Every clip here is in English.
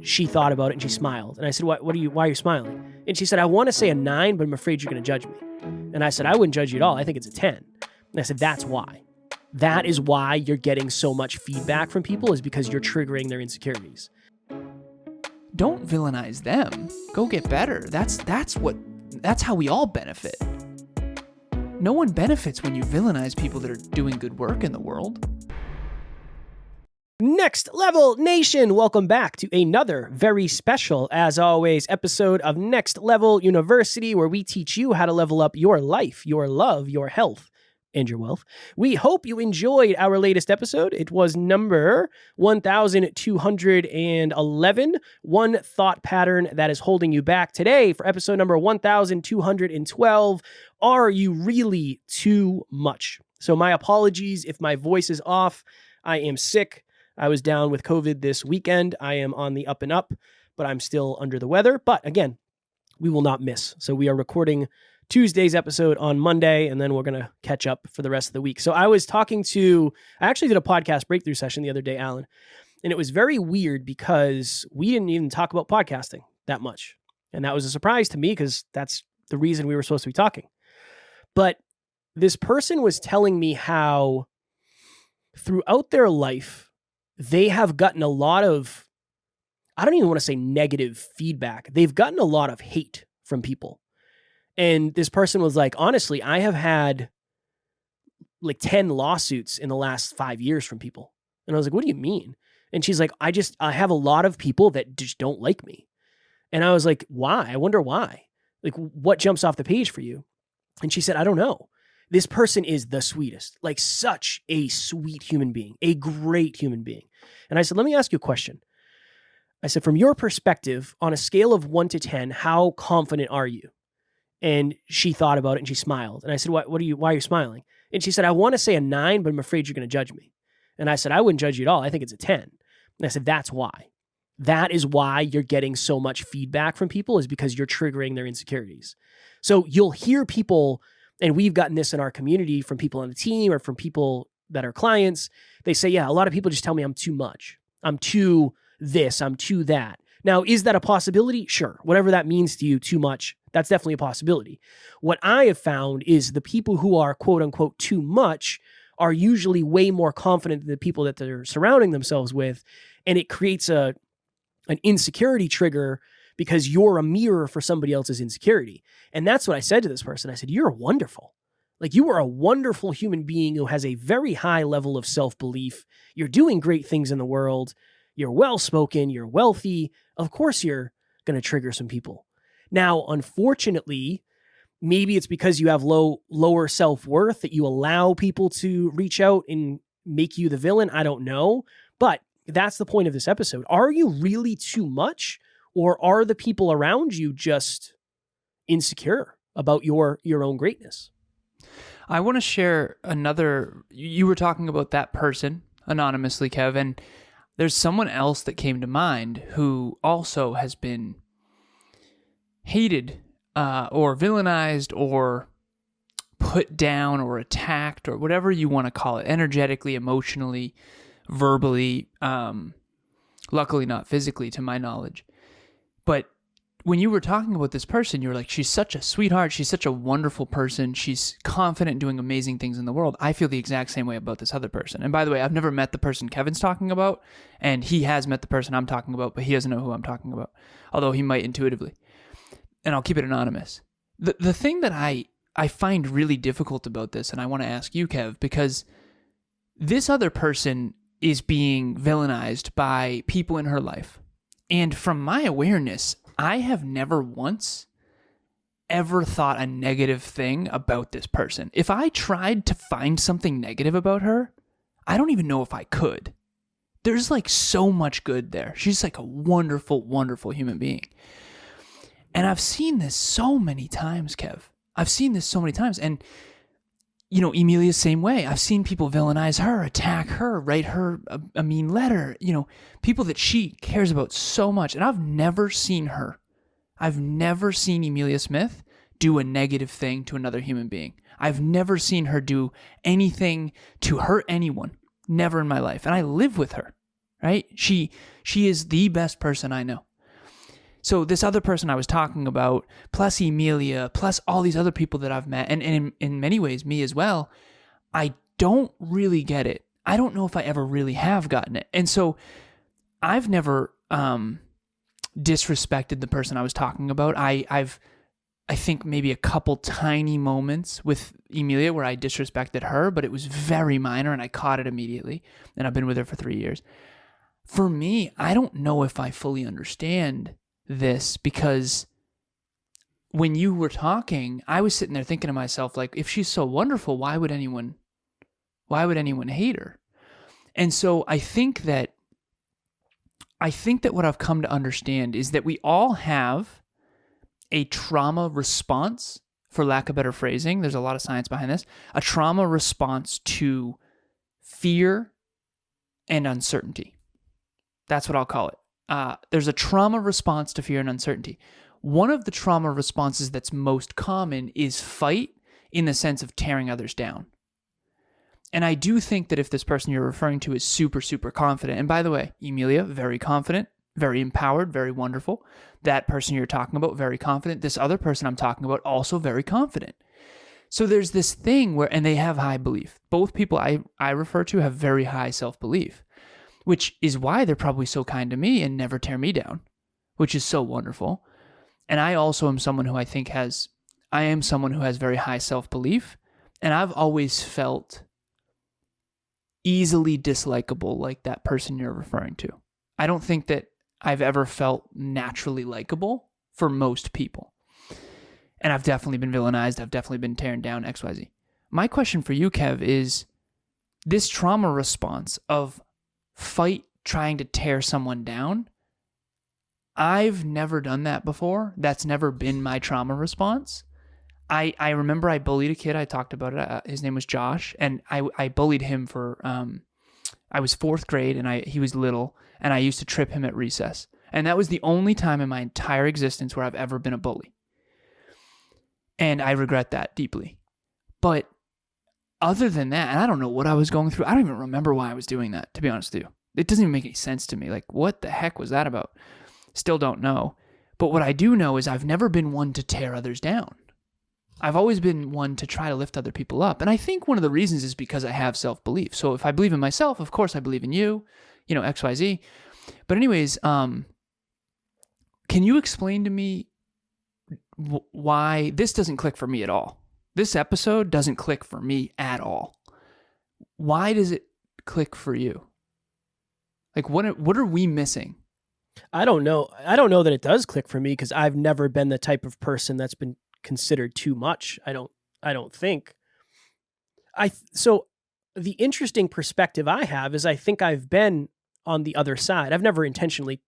she thought about it and she smiled. And I said, why are you smiling? And she said, I want to say a 9, but I'm afraid you're going to judge me. And I said, I wouldn't judge you at all. I think it's a 10. And I said, that's why. That is why you're getting so much feedback from people, is because you're triggering their insecurities. Don't villainize them. Go get better. That's how we all benefit. No one benefits when you villainize people that are doing good work in the world. Next Level Nation, welcome back to another very special, as always, episode of Next Level University, where we teach you how to level up your life, your love, your health, and your wealth. We hope you enjoyed our latest episode. It was number 1211, one thought pattern that is holding you back. Today, for episode number 1212, are you really too much? So my apologies if my voice is off. I am sick. I was down with COVID this weekend. I am on the up and up, but I'm still under the weather. But again, we will not miss. So we are recording Tuesday's episode on Monday, and then we're going to catch up for the rest of the week. So I actually did a podcast breakthrough session the other day, Alan, and it was very weird because we didn't even talk about podcasting that much. And that was a surprise to me because that's the reason we were supposed to be talking. But this person was telling me how throughout their life, they have gotten a lot of, I don't even want to say negative feedback. They've gotten a lot of hate from people. And this person was like, honestly, I have had like 10 lawsuits in the last 5 years from people. And I was like, what do you mean? And she's like, I have a lot of people that just don't like me. And I was like, why? I wonder why. Like, what jumps off the page for you? And she said, I don't know. This person is the sweetest, like such a sweet human being, a great human being. And I said, let me ask you a question. I said, from your perspective, on a scale of 1 to 10, how confident are you? And she thought about it and she smiled. And I said, why are you smiling? And she said, I want to say a 9, but I'm afraid you're going to judge me. And I said, I wouldn't judge you at all. I think it's a 10. And I said, that's why. That is why you're getting so much feedback from people, is because you're triggering their insecurities. So you'll hear people, and we've gotten this in our community from people on the team or from people that are clients. They say, yeah, a lot of people just tell me I'm too much. I'm too this, I'm too that. Now, is that a possibility? Sure. Whatever that means to you, too much, that's definitely a possibility. What I have found is the people who are quote unquote too much are usually way more confident than the people that they're surrounding themselves with. And it creates an insecurity trigger because you're a mirror for somebody else's insecurity. And that's what I said to this person. I said, you're wonderful. Like, you are a wonderful human being who has a very high level of self-belief. You're doing great things in the world. You're well-spoken. You're wealthy. Of course, you're going to trigger some people. Now, unfortunately, maybe it's because you have lower self-worth that you allow people to reach out and make you the villain. I don't know. But that's the point of this episode. Are you really too much? Or are the people around you just insecure about your own greatness? I want to share another. You were talking about that person anonymously, Kev, and there's someone else that came to mind who also has been hated or villainized or put down or attacked or whatever you want to call it, energetically, emotionally, verbally, luckily not physically to my knowledge. But when you were talking about this person, you were like, she's such a sweetheart. She's such a wonderful person. She's confident in doing amazing things in the world. I feel the exact same way about this other person. And by the way, I've never met the person Kevin's talking about, and he has met the person I'm talking about, but he doesn't know who I'm talking about, although he might intuitively. And I'll keep it anonymous. The thing that I find really difficult about this, and I want to ask you, Kev, because this other person is being villainized by people in her life. And from my awareness, I have never once ever thought a negative thing about this person. If I tried to find something negative about her, I don't even know if I could. There's like so much good there. She's like a wonderful, wonderful human being. And I've seen this so many times, Kev. I've seen this so many times. And you know, Emilia's same way. I've seen people villainize her, attack her, write her a mean letter, you know, people that she cares about so much. And I've never seen Emilia Smith do a negative thing to another human being. I've never seen her do anything to hurt anyone. Never in my life. And I live with her. right? She is the best person I know. So this other person I was talking about, plus Emilia, plus all these other people that I've met, and in many ways me as well, I don't really get it. I don't know if I ever really have gotten it. And so I've never disrespected the person I was talking about. I think maybe a couple tiny moments with Emilia where I disrespected her, but it was very minor and I caught it immediately. And I've been with her for 3 years. For me, I don't know if I fully understand this, because when you were talking, I was sitting there thinking to myself, like, if she's so wonderful, why would anyone hate her? And so I think that what I've come to understand is that we all have a trauma response, for lack of better phrasing. There's a lot of science behind this. A trauma response to fear and uncertainty. That's what I'll call it. There's a trauma response to fear and uncertainty. One of the trauma responses that's most common is fight, in the sense of tearing others down. And I do think that if this person you're referring to is super, super confident, and by the way, Emilia, very confident, very empowered, very wonderful. That person you're talking about, very confident. This other person I'm talking about, also very confident. So there's this thing where, and they have high belief. Both people I refer to have very high self-belief, which is why they're probably so kind to me and never tear me down, which is so wonderful. And I also am someone who I am someone who has very high self-belief, and I've always felt easily dislikable like that person you're referring to. I don't think that I've ever felt naturally likable for most people. And I've definitely been villainized. I've definitely been tearing down XYZ. My question for you, Kev, is this trauma response of fight trying to tear someone down. I've never done that before. That's never been my trauma response. I remember I bullied a kid. I talked about it. His name was Josh, and I bullied him for, I was 4th grade, and he was little, and I used to trip him at recess. And that was the only time in my entire existence where I've ever been a bully. And I regret that deeply. But other than that, and I don't know what I was going through. I don't even remember why I was doing that, to be honest with you. It doesn't even make any sense to me. Like, what the heck was that about? Still don't know. But what I do know is I've never been one to tear others down. I've always been one to try to lift other people up. And I think one of the reasons is because I have self-belief. So if I believe in myself, of course I believe in you, XYZ. But anyways, can you explain to me why this doesn't click for me at all? This episode doesn't click for me at all. Why does it click for you? Like, what are we missing? I don't know. I don't know that it does click for me because I've never been the type of person that's been considered too much. I don't think. So the interesting perspective I have is I think I've been on the other side. I've never intentionally,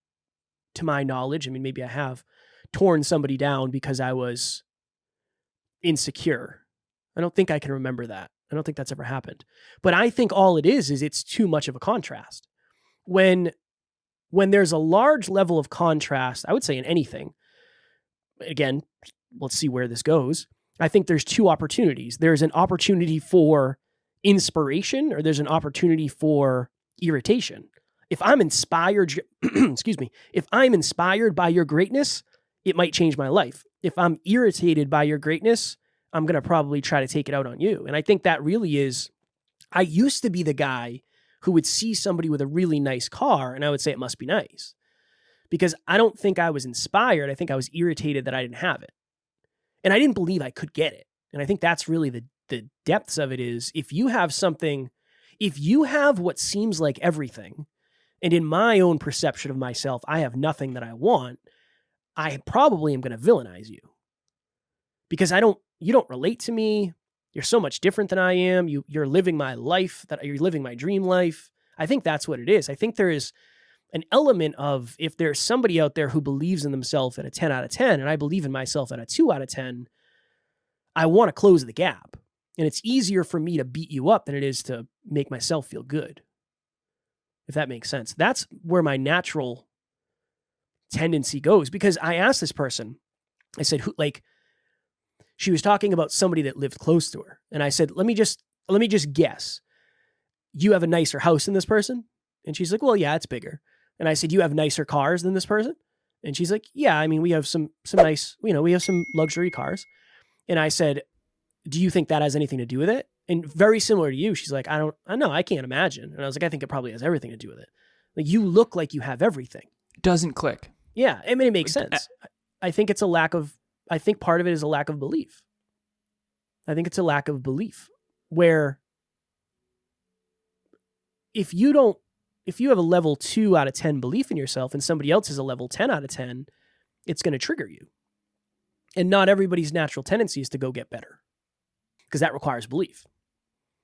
to my knowledge, I mean, maybe I have, torn somebody down because I was insecure. I don't think I can remember that. I don't think that's ever happened. But I think all it is it's too much of a contrast. When there's a large level of contrast, I would say in anything, again, let's see where this goes. I think there's two opportunities. There's an opportunity for inspiration, or there's an opportunity for irritation. If I'm inspired, if I'm inspired by your greatness, it might change my life. If I'm irritated by your greatness, I'm going to probably try to take it out on you. And I think that really is, I used to be the guy who would see somebody with a really nice car and I would say it must be nice. Because I don't think I was inspired. I think I was irritated that I didn't have it. And I didn't believe I could get it. And I think that's really the depths of it is, if you have something, if you have what seems like everything, and in my own perception of myself, I have nothing that I want, I probably am going to villainize you. Because you don't relate to me. You're so much different than I am. You're living my life, you're living my dream life. I think that's what it is. I think there is an element of, if there's somebody out there who believes in themselves at a 10 out of 10, and I believe in myself at a 2 out of 10, I want to close the gap. And it's easier for me to beat you up than it is to make myself feel good. If that makes sense. That's where my natural tendency goes. Because I asked this person, I said, she was talking about somebody that lived close to her. And I said, let me just guess. You have a nicer house than this person? And she's like, well, yeah, it's bigger. And I said, you have nicer cars than this person? And she's like, yeah, I mean, we have some nice, we have some luxury cars. And I said, do you think that has anything to do with it? And very similar to you, she's like, I know, I can't imagine. And I was like, I think it probably has everything to do with it. Like, you look like you have everything. Doesn't click. Yeah, I mean, it makes sense. I think I think part of it is a lack of belief. I think it's a lack of belief where if you have a level 2 out of 10 belief in yourself and somebody else has a level 10 out of 10, it's going to trigger you. And not everybody's natural tendency is to go get better because that requires belief.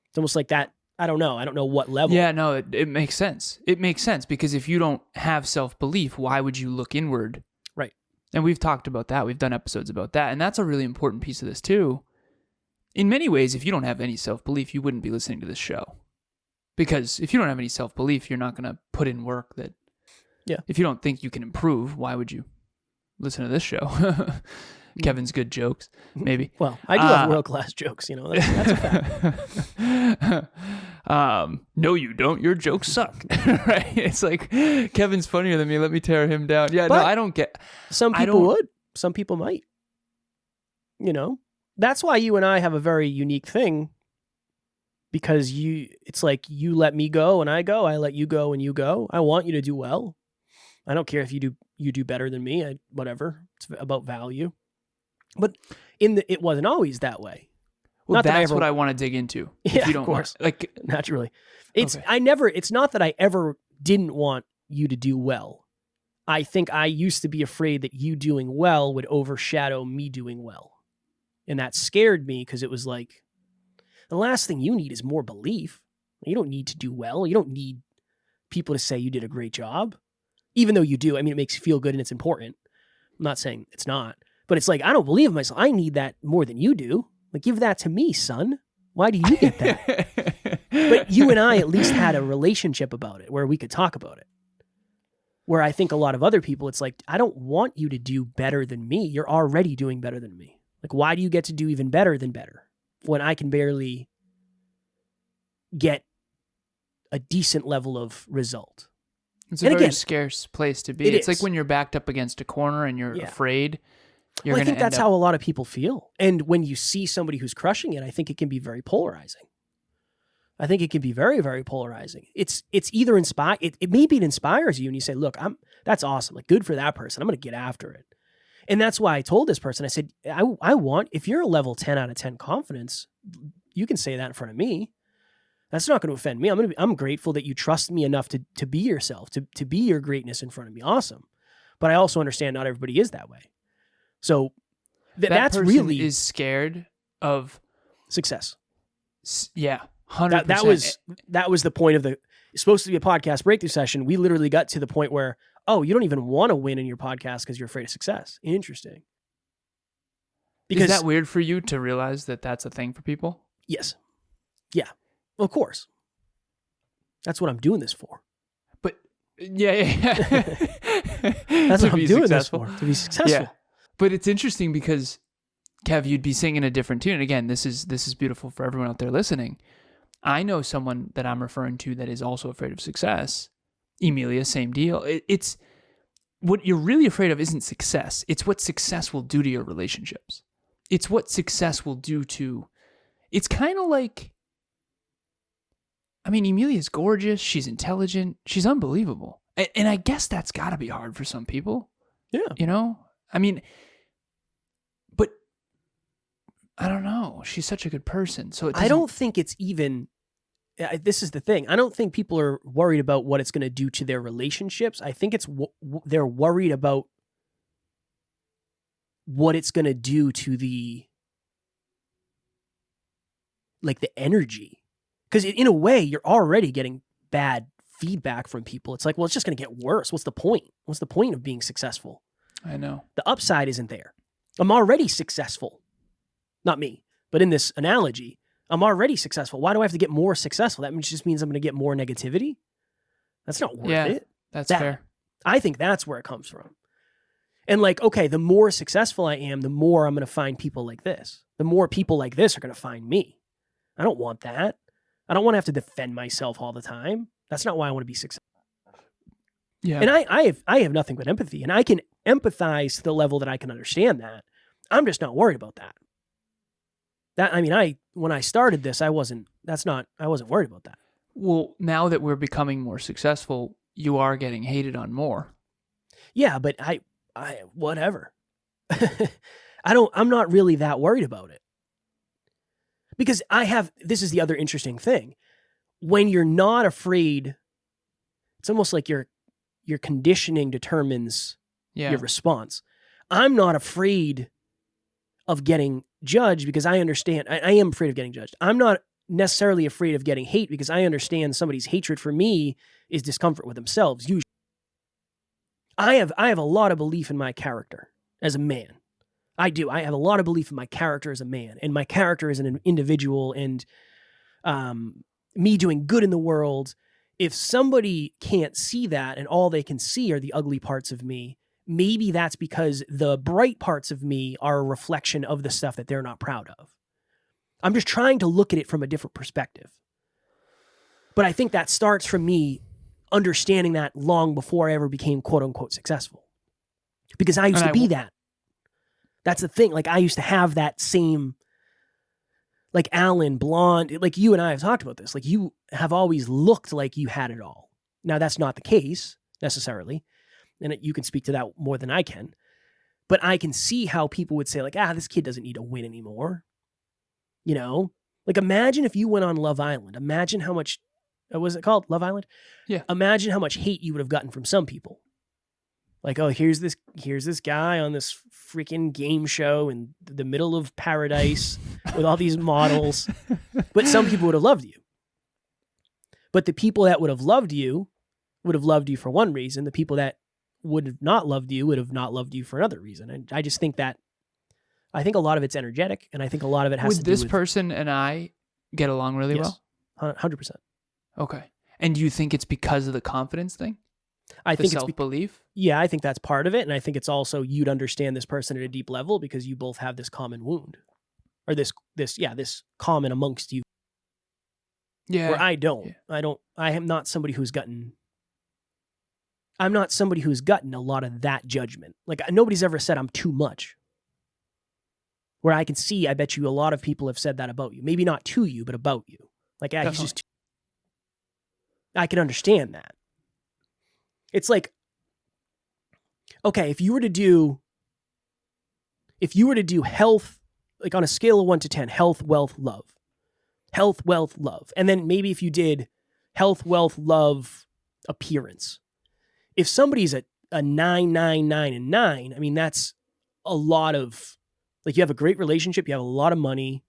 It's almost like that. I don't know what level. Yeah, no, it makes sense. It makes sense because if you don't have self-belief, why would you look inward? Right. And we've talked about that. We've done episodes about that. And that's a really important piece of this too. In many ways, if you don't have any self-belief, you wouldn't be listening to this show. Because if you don't have any self-belief, you're not going to put in work that... Yeah. If you don't think you can improve, why would you listen to this show? Kevin's good jokes, maybe. Well, I do have world-class jokes, that's a fact. No, you don't. Your jokes suck. Right? It's like, Kevin's funnier than me. Let me tear him down. Yeah, but no, I don't get... Some people would. Some people might. That's why you and I have a very unique thing, because it's like you let me go and I go, I let you go and you go. I want you to do well. I don't care if you do better than me, whatever. It's about value. But it wasn't always that way. Well, that's what I want to dig into. Yeah, if you don't of course. Naturally. It's not that I ever didn't want you to do well. I think I used to be afraid that you doing well would overshadow me doing well. And that scared me because it was like, the last thing you need is more belief. You don't need to do well. You don't need people to say you did a great job. Even though you do. I mean, it makes you feel good and it's important. I'm not saying it's not. But it's like, I don't believe in myself. I need that more than you do. Like, give that to me, son. Why do you get that? But you and I at least had a relationship about it where we could talk about it. Where I think a lot of other people, it's like, I don't want you to do better than me. You're already doing better than me. Like, why do you get to do even better than better when I can barely get a decent level of result? It's a very scarce place to be. It's like when you're backed up against a corner and you're afraid. I think that's how a lot of people feel. And when you see somebody who's crushing it, I think it can be very polarizing. I think it can be very, very polarizing. It's either it maybe it inspires you and you say, look, that's awesome. Like, good for that person. I'm going to get after it. And that's why I told this person, I said, I want, if you're a level 10 out of 10 confidence, you can say that in front of me. That's not going to offend me. I'm grateful that you trust me enough to be yourself, to be your greatness in front of me. Awesome. But I also understand not everybody is that way. So that's person really is scared of success. Yeah, 100%. That was the point of it's supposed to be a podcast breakthrough session. We literally got to the point where, you don't even want to win in your podcast because you're afraid of success. Interesting. Because, is that weird for you to realize that that's a thing for people? Yes. Yeah. Of course. That's what I'm doing this for. But yeah. That's what I'm doing this for, to be successful. Yeah. But it's interesting because, Kev, you'd be singing a different tune. And again, this is beautiful for everyone out there listening. I know someone that I'm referring to that is also afraid of success. Emilia, same deal. It's what you're really afraid of isn't success. It's what success will do to your relationships. It's what success will do to... It's kind of like... I mean, Emilia's gorgeous. She's intelligent. She's unbelievable. And I guess that's got to be hard for some people. Yeah. I mean... But... I don't know. She's such a good person. So I don't think it's even... This is the thing. I don't think people are worried about what it's going to do to their relationships. I think they're worried about what it's going to do to the energy. Because in a way, you're already getting bad feedback from people. It's like, well, it's just going to get worse. What's the point? What's the point of being successful? I know. The upside isn't there. I'm already successful. Not me, but in this analogy, I'm already successful. Why do I have to get more successful? That just means I'm going to get more negativity. That's not worth it. That's fair. I think that's where it comes from. And okay, the more successful I am, the more I'm going to find people like this. The more people like this are going to find me. I don't want that. I don't want to have to defend myself all the time. That's not why I want to be successful. Yeah. And I have nothing but empathy, and I can empathize to the level that I can understand that. I'm just not worried about that. When I started this, I wasn't worried about that. Well, now that we're becoming more successful, you are getting hated on more. Yeah, but I whatever. I'm not really that worried about it. Because this is the other interesting thing. When you're not afraid, it's almost like your conditioning determines your response. I'm not afraid of getting judged because I understand. I am afraid of getting judged. I'm not necessarily afraid of getting hate because I understand somebody's hatred for me is discomfort with themselves. Usually, I have a lot of belief in my character as a man. I do. I have a lot of belief in my character as a man, and my character as an individual, and me doing good in the world. If somebody can't see that and all they can see are the ugly parts of me, maybe that's because the bright parts of me are a reflection of the stuff that they're not proud of. I'm just trying to look at it from a different perspective. But I think that starts from me understanding that long before I ever became quote unquote successful. Because I used to be that. That's the thing. Like I used to have that same, like Alan, blonde, like you and I have talked about this. Like you have always looked like you had it all. Now that's not the case necessarily. And you can speak to that more than I can. But I can see how people would say like, this kid doesn't need to win anymore. You know, like imagine if you went on Love Island. Imagine how much, what was it called? Love Island? Yeah. Imagine how much hate you would have gotten from some people. Like, oh, here's this guy on this freaking game show in the middle of paradise with all these models. But some people would have loved you. But the people that would have loved you for one reason. The people that would have not loved you would have not loved you for another reason. And I just think that, I think a lot of it's energetic, and I think a lot of it has to do with... Would this person and I get along really well? 100%. Okay. And do you think it's because of the confidence thing? I think self-belief? Yeah, I think that's part of it. And I think it's also you'd understand this person at a deep level because you both have this common wound. Or this common amongst you. Yeah. Where I don't. Yeah. I am not somebody who's gotten... I'm not somebody who's gotten a lot of that judgment. Like, nobody's ever said I'm too much. Where I can see, I bet you a lot of people have said that about you. Maybe not to you, but about you. Like, he's just... I can understand that. It's like, okay, if you were to do health, like on a scale of 1 to 10, health, wealth, love. Health, wealth, love. And then maybe if you did health, wealth, love, appearance. If somebody's a 9, 9, 9, and 9, I mean, that's a lot of, like you have a great relationship, you have a lot of money,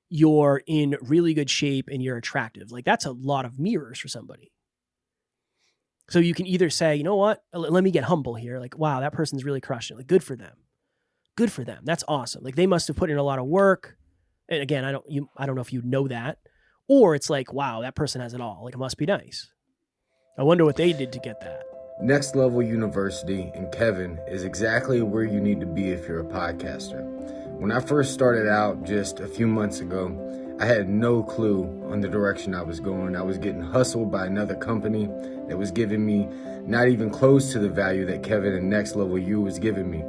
you're in really good shape, and you're attractive. Like that's a lot of mirrors for somebody. So you can either say, you know what, let me get humble here. Like, wow, that person's really crushing it. Like, good for them. Good for them. That's awesome. Like they must have put in a lot of work. And again, I don't know if you know that. Or it's like, wow, that person has it all. Like it must be nice. I wonder what they did to get that. Next Level University and Kevin is exactly where you need to be if you're a podcaster. When I first started out just a few months ago, I had no clue on the direction I was going. I was getting hustled by another company that was giving me not even close to the value that Kevin and Next Level U was giving me.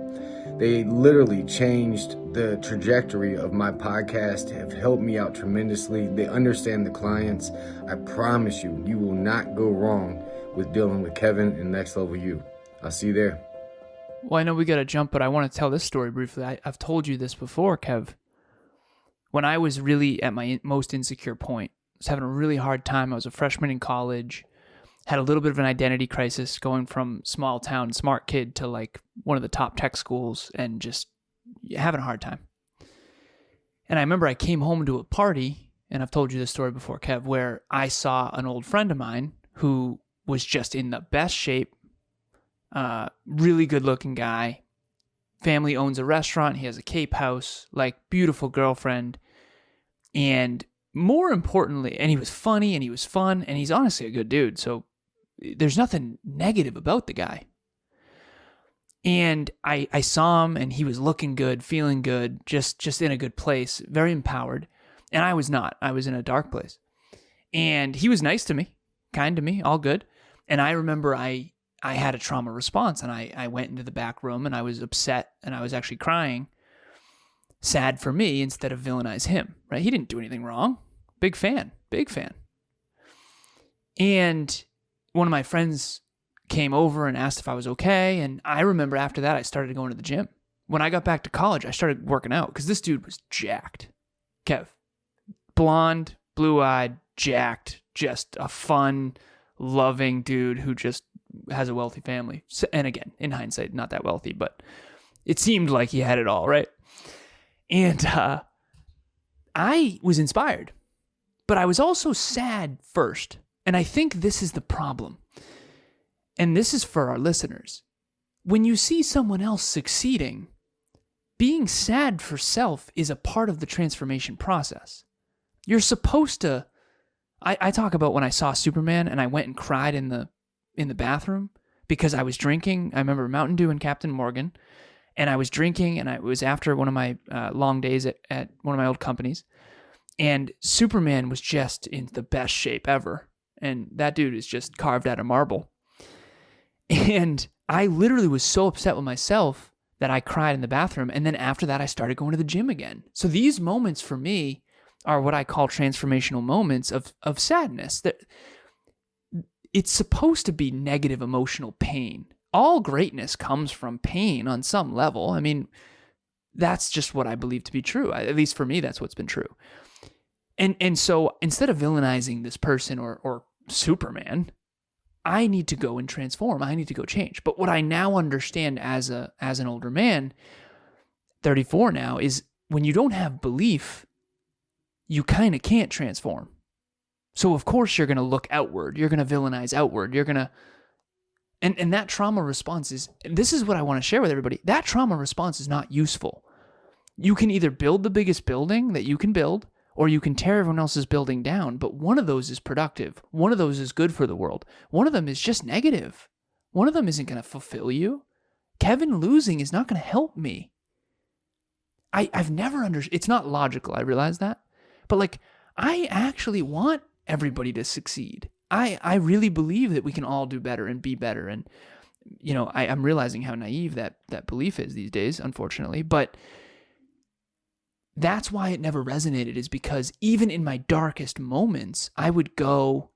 They literally changed the trajectory of my podcast, have helped me out tremendously. They understand the clients. I promise you, you will not go wrong with dealing with Kevin and Next Level U. I'll see you there. Well, I know we got to jump, but I want to tell this story briefly. I've told you this before, Kev. When I was really at my most insecure point, I was having a really hard time. I was a freshman in college, had a little bit of an identity crisis going from small town smart kid to like one of the top tech schools and just having a hard time. And I remember I came home to a party, and I've told you this story before, Kev, where I saw an old friend of mine who was just in the best shape, really good looking guy. Family owns a restaurant. He has a Cape house, like beautiful girlfriend. And more importantly, and he was funny and he was fun and he's honestly a good dude. So there's nothing negative about the guy. And I saw him and he was looking good, feeling good, just in a good place, very empowered. And I was not. I was in a dark place. And he was nice to me, kind to me, all good. And I remember I I had a trauma response, and I went into the back room, and I was upset, and I was actually crying, sad for me instead of villainize him, right? He didn't do anything wrong. Big fan. And one of my friends came over and asked if I was okay, and I remember after that I started going to the gym. When I got back to college, I started working out because this dude was jacked. Kev. Blonde, blue-eyed, jacked, just a fun, loving dude who just has a wealthy family. And again, in hindsight, not that wealthy, but it seemed like he had it all, right? And I was inspired, but I was also sad first. And I think this is the problem. And this is for our listeners. When you see someone else succeeding, being sad for self is a part of the transformation process. You're supposed to... I talk about when I saw Superman and I went and cried in the bathroom because I was drinking. I remember Mountain Dew and Captain Morgan, and I was drinking, and it was after one of my long days at one of my old companies, and Superman was just in the best shape ever, and that dude is just carved out of marble. And I literally was so upset with myself that I cried in the bathroom, and then after that I started going to the gym again. So these moments for me are what I call transformational moments of sadness. That it's supposed to be negative emotional pain. All greatness comes from pain on some level. I mean, that's just what I believe to be true. At least for me, that's what's been true. And so instead of villainizing this person or Superman, I need to go and transform. I need to go change. But what I now understand as an older man, 34 now, is when you don't have belief, you kind of can't transform. So of course you're going to look outward. You're going to villainize outward. You're going to... And that trauma response is... This is what I want to share with everybody. That trauma response is not useful. You can either build the biggest building that you can build, or you can tear everyone else's building down. But one of those is productive. One of those is good for the world. One of them is just negative. One of them isn't going to fulfill you. Kevin losing is not going to help me. I've never understood... It's not logical, I realize that. But I actually want everybody to succeed. I really believe that we can all do better and be better. And, I'm realizing how naive that belief is these days, unfortunately. But that's why it never resonated, is because even in my darkest moments, I would go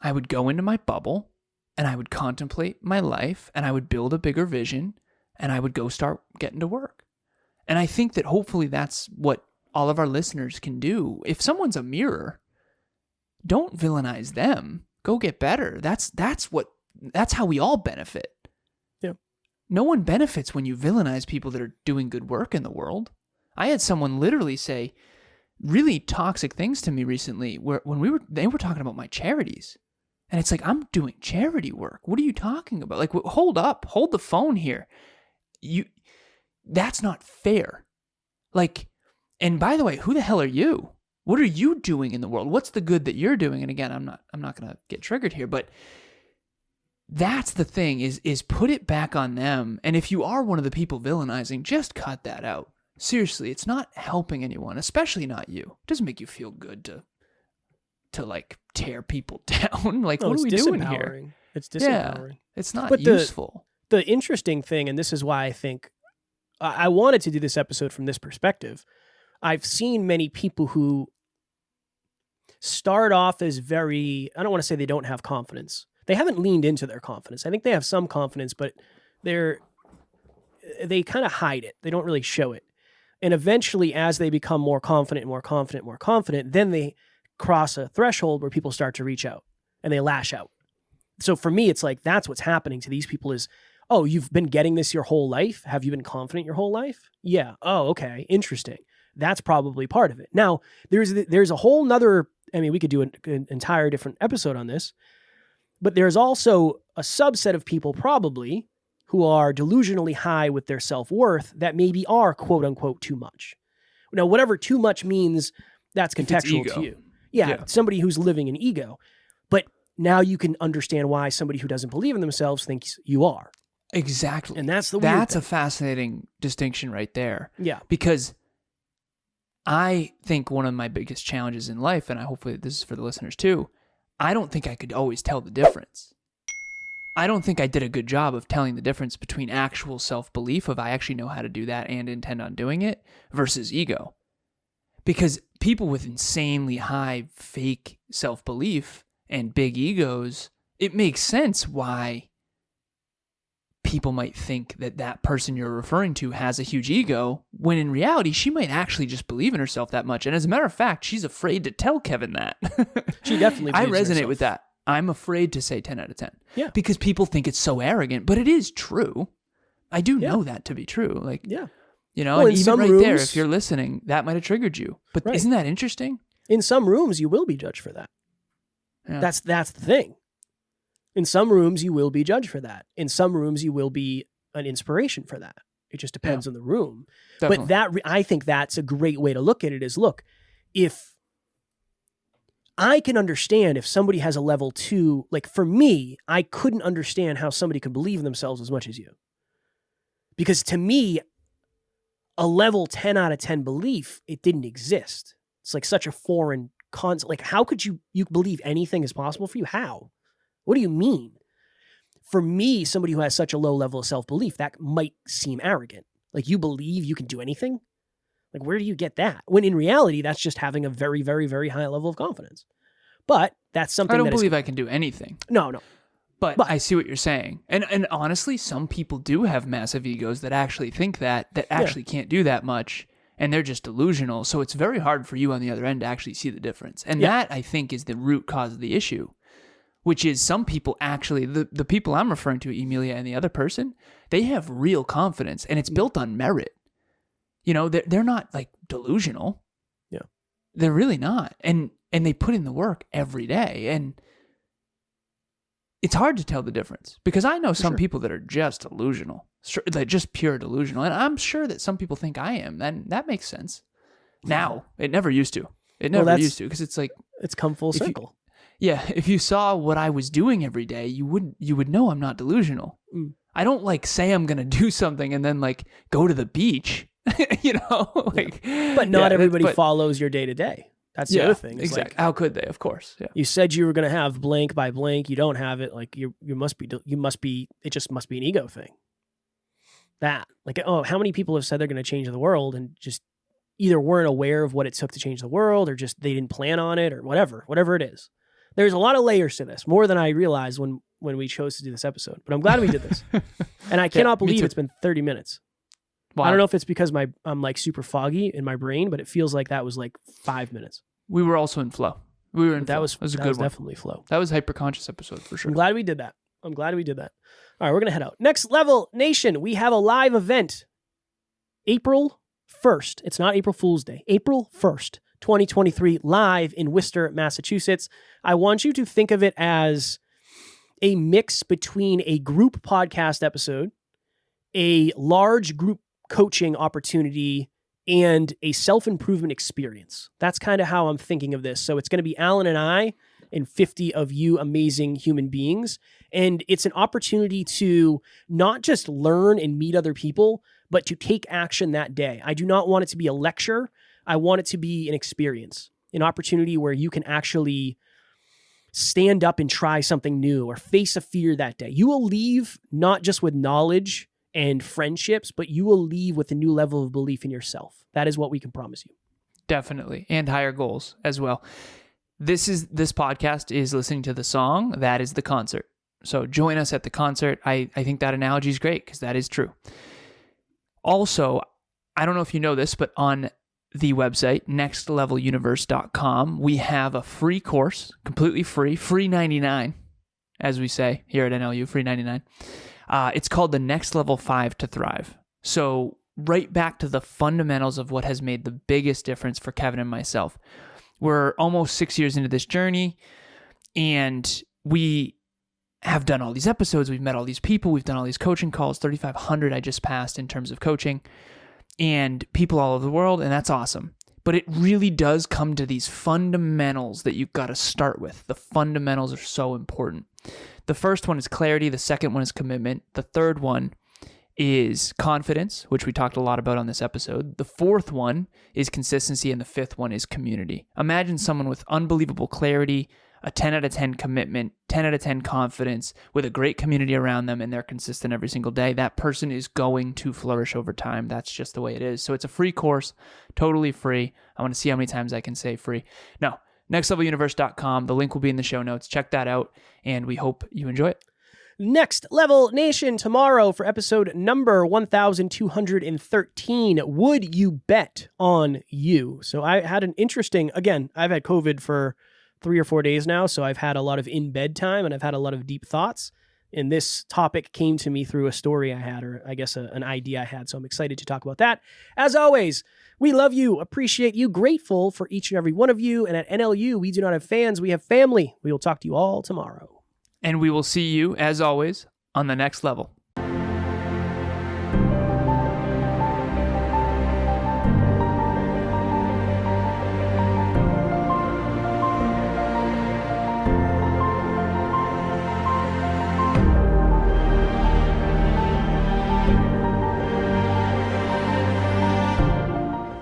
into my bubble and I would contemplate my life and I would build a bigger vision and I would go start getting to work. And I think that hopefully that's what all of our listeners can do. If someone's a mirror, don't villainize them. Go get better. That's how we all benefit. Yeah. No one benefits when you villainize people that are doing good work in the world. I had someone literally say really toxic things to me recently when they were talking about my charities. And it's like, I'm doing charity work. What are you talking about? Hold up, hold the phone here. That's not fair. And by the way, who the hell are you? What are you doing in the world? What's the good that you're doing? And again, I'm not going to get triggered here, but that's the thing is put it back on them. And if you are one of the people villainizing, just cut that out. Seriously, it's not helping anyone, especially not you. It doesn't make you feel good to tear people down. What are we doing here? It's disempowering. Yeah, it's not useful. The interesting thing, and this is why I think I wanted to do this episode from this perspective. I've seen many people who start off as I don't want to say they don't have confidence. They haven't leaned into their confidence. I think they have some confidence, but they kind of hide it. They don't really show it. And eventually, as they become more confident, then they cross a threshold where people start to reach out and they lash out. So for me, it's like, that's what's happening to these people is, oh, you've been getting this your whole life? Have you been confident your whole life? Yeah. Oh, okay. Interesting. That's probably part of it. Now, there's a whole nother, we could do an entire different episode on this, but there's also a subset of people probably who are delusionally high with their self-worth that maybe are quote unquote too much. Now, whatever too much means, that's contextual to you. Yeah, somebody who's living in ego. But now you can understand why somebody who doesn't believe in themselves thinks you are. Exactly. And that's the weird That's thing. a fascinating distinction right there. Yeah. Because I think one of my biggest challenges in life, and hopefully this is for the listeners too, I don't think I could always tell the difference. I don't think I did a good job of telling the difference between actual self-belief of I actually know how to do that and intend on doing it versus ego. Because people with insanely high fake self-belief and big egos, it makes sense why people might think that that person you're referring to has a huge ego, when in reality, she might actually just believe in herself that much. And as a matter of fact, she's afraid to tell Kevin that. She definitely I believes in resonate herself. with that. I'm afraid to say 10 out of 10. Yeah. Because people think it's so arrogant, but it is true. I do know that to be true. Like, Yeah. you know, Well, and in even some right there, rooms- if you're listening, that might have triggered you. But Right. isn't that interesting? In some rooms, you will be judged for that. Yeah. That's the thing. In some rooms, you will be judged for that. In some rooms, you will be an inspiration for that. It just depends on the room. Definitely. But I think that's a great way to look at it is, look, if I can understand if somebody has a level 2, like for me, I couldn't understand how somebody could believe in themselves as much as you. Because to me, a level 10 out of 10 belief, it didn't exist. It's like such a foreign concept. Like, how could you believe anything is possible for you? How? What do you mean? For me, somebody who has such a low level of self-belief, that might seem arrogant. Like, you believe you can do anything? Like, where do you get that? When in reality, that's just having a very, very, very high level of confidence. But that's something I don't that believe I can do anything. No. But I see what you're saying. And honestly, some people do have massive egos that actually think that actually can't do that much. And they're just delusional. So it's very hard for you on the other end to actually see the difference. And that, I think, is the root cause of the issue. Which is some people actually, the people I'm referring to, Emilia and the other person, they have real confidence. And it's built on merit. You know, they're not like delusional. Yeah. They're really not. And they put in the work every day. And it's hard to tell the difference. Because I know some people that are just delusional. Like just pure delusional. And I'm sure that some people think I am. And that makes sense. Now. It never used to. It never used to. Because it's like... It's come full circle. If you saw what I was doing every day, you would know I'm not delusional. Mm. I don't like say I'm going to do something and then like go to the beach, you know? Like, But not everybody follows your day to day. That's the other thing. Exactly. Like, how could they? Of course. Yeah. You said you were going to have blank by blank. You don't have it. Like you must be. It just must be an ego thing. That like, oh, how many people have said they're going to change the world and just either weren't aware of what it took to change the world, or just they didn't plan on it, or whatever it is. There's a lot of layers to this, more than I realized when we chose to do this episode. But I'm glad we did this. And I cannot believe it's been 30 minutes. Wow. I don't know if it's because I'm like super foggy in my brain, but it feels like that was like 5 minutes. We were also in flow. We were in flow. That was a good one. Definitely flow. That was a hyper-conscious episode for sure. I'm glad we did that. All right, we're going to head out. Next Level Nation, we have a live event. April 1st. It's not April Fool's Day. April 1st. 2023, live in Worcester, Massachusetts. I want you to think of it as a mix between a group podcast episode, a large group coaching opportunity, and a self-improvement experience. That's kind of how I'm thinking of this. So it's going to be Alan and I and 50 of you amazing human beings. And it's an opportunity to not just learn and meet other people, but to take action that day. I do not want it to be a lecture. I want it to be an experience, an opportunity where you can actually stand up and try something new or face a fear that day. You will leave not just with knowledge and friendships, but you will leave with a new level of belief in yourself. That is what we can promise you. Definitely. And higher goals as well. This podcast is listening to the song. That is the concert. So join us at the concert. I think that analogy is great because that is true. Also, I don't know if you know this, but on the website, nextleveluniverse.com, we have a free course, completely free 99, as we say here at NLU, free 99. It's called the Next Level 5 to Thrive. So right back to the fundamentals of what has made the biggest difference for Kevin and myself. We're almost 6 years into this journey, and we have done all these episodes. We've met all these people. We've done all these coaching calls, 3,500 I just passed in terms of coaching, and people all over the world, and that's awesome. But it really does come to these fundamentals that you've got to start with. The fundamentals are so important. The first one is clarity. The second one is commitment. The third one is confidence, which we talked a lot about on this episode. The fourth one is consistency, and the fifth one is community. Imagine someone with unbelievable clarity, a 10 out of 10 commitment, 10 out of 10 confidence with a great community around them, and they're consistent every single day, that person is going to flourish over time. That's just the way it is. So it's a free course, totally free. I want to see how many times I can say free. No, nextleveluniverse.com. The link will be in the show notes. Check that out, and we hope you enjoy it. Next Level Nation tomorrow for episode number 1213. Would you bet on you? So I had an interesting, again, I've had COVID for 3 or 4 days now, so I've had a lot of in-bed time and I've had a lot of deep thoughts. And this topic came to me through a story I had, or I guess an idea I had. So I'm excited to talk about that. As always, we love you, appreciate you, grateful for each and every one of you. And at NLU, we do not have fans, we have family. We will talk to you all tomorrow. And we will see you, as always, on the next level.